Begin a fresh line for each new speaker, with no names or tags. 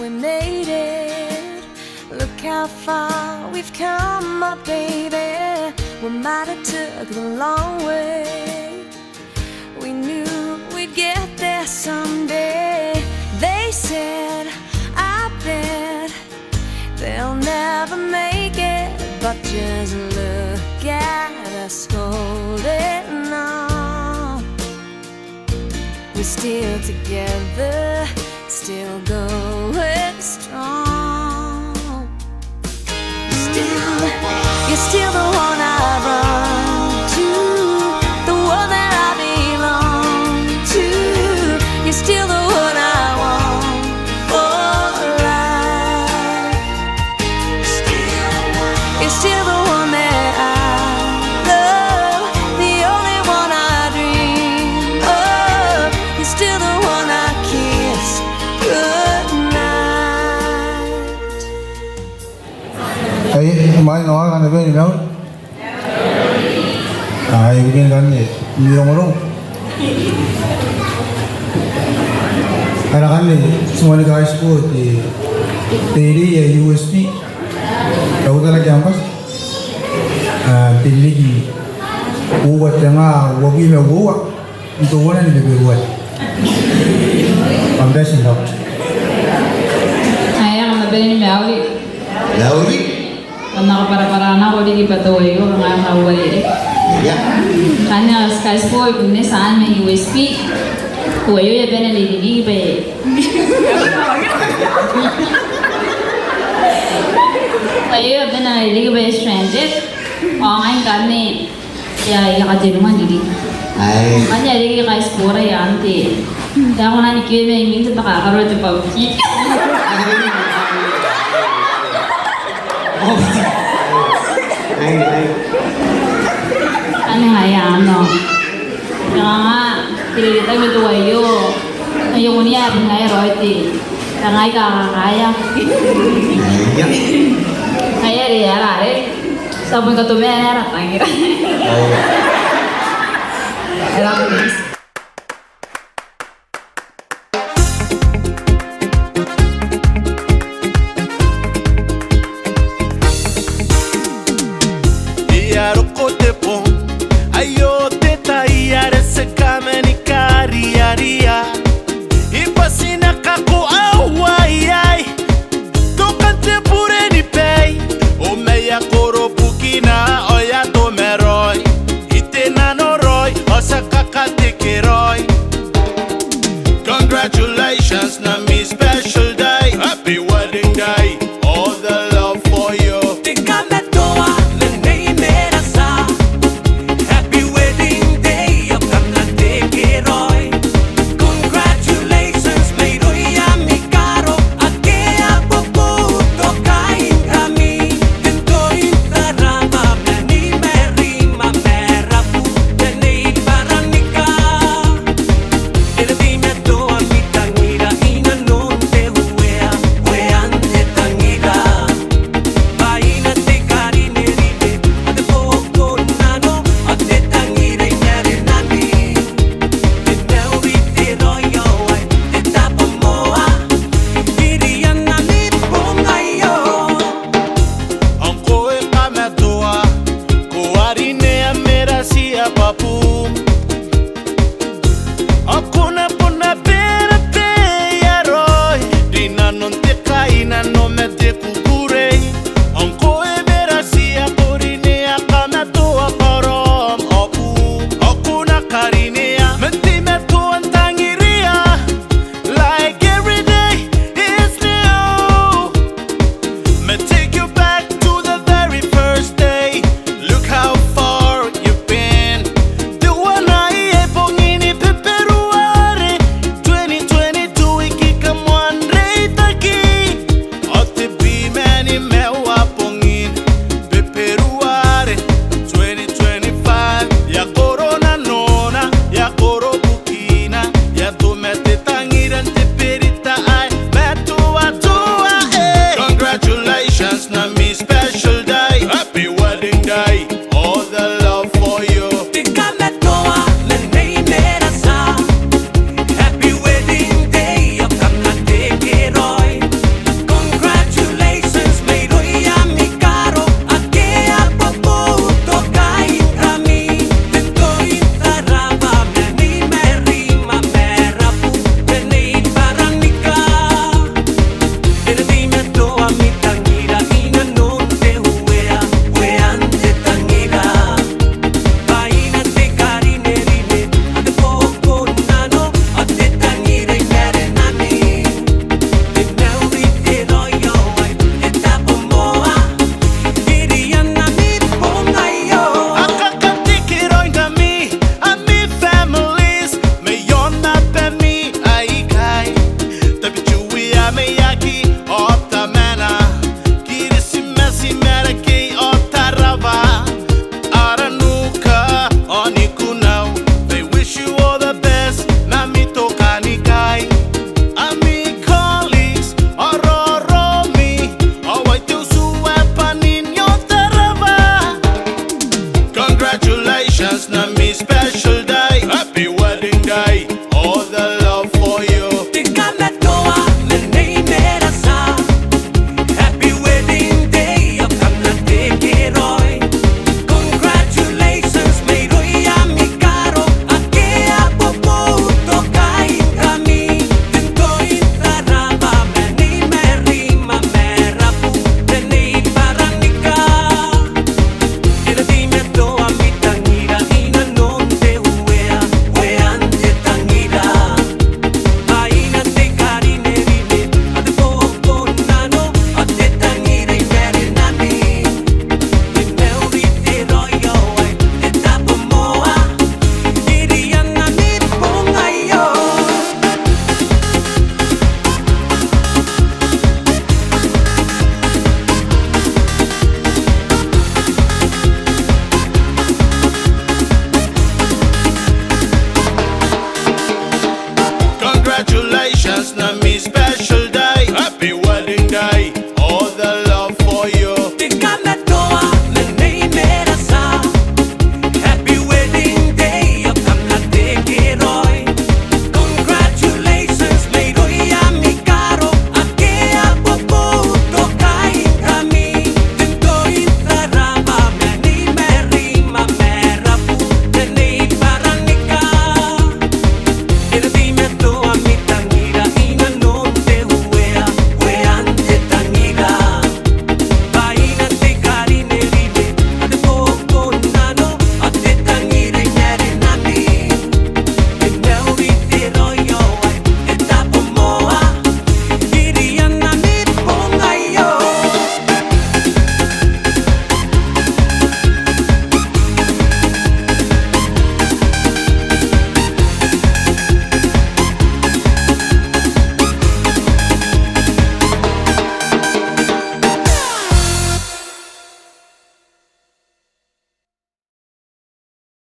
we made it. Look how far we've come, my baby. We might have took the long way. We knew we'd get there someday. They said, I bet they'll never make it, but just look at us holding on. We're still together, still going strong. You're still the one I run to, the one that I belong to. You're still the one I want for life. You're still the one that I love, the only one I dream of. You're still the one I kiss goodnight.
Hey, mai nói ăn được đâu? Ai cái gan này nhiều mà đâu? Karena ni semua guys ko di TD USB tahu tak lagi apa? Pilih buat tengah wabi me buat untuk mana ni lebih buat? Ambil sih tau.
Ayah kami beli ni Lauri.
Lauri?
Karena para-para ko di patuloy ko mga kawali.
Ya.
Kanya Sky Sport ni saan may USB. Kuya ya bena lagi ba. Kuya bena lagi ba stranded. Online kami ya kajenuman diri.
Ay.
Kanya lagi Sky Sport ya ante. Kaya ko na ni kuya may minsan nakakaroon sa PUBG.
Ay.
Ano nga yan, no? Kaya nga, kililitay mo tuwayo. Ngayon niya, ngay royalty. Kaya nga kakakaya. Kaya riya rare. Sabon ka tumena, ratangira. Alam ko this.
Congratulations, na me special day. Happy wedding day. All the love for you.
Happy wedding day. Congratulations, may roya mi caro. Ake apoputo kain kami. Tentoin tarama plani merima mera puteni paranika. Dime to a mi tangira ina non te huea hueante tangira. Vaina te carine rite ate poco nano ate tangira inere nani. Te neurite royo ai te tapo moa. Iriana ni ponga yo.
Anko e kametoa. Kuarine a mera si a papu. Akuna puna pera te ya roy. Dina non te kaina no me te kukurei. Anko e mera si a porine a kametoa parom opu. Akuna karinea. Menti me to antangiria. Like every day is new. Me take you back to the very first day. Look how far you've been. The one I pongini peperuare. 2022 ikikamwanre itaki. Ote bi mani mewa pongin peperuare. 2025 ya corona nona ya coro bukina ya tumete tangiran te perita ai metua tua eh. Congratulations na me special day.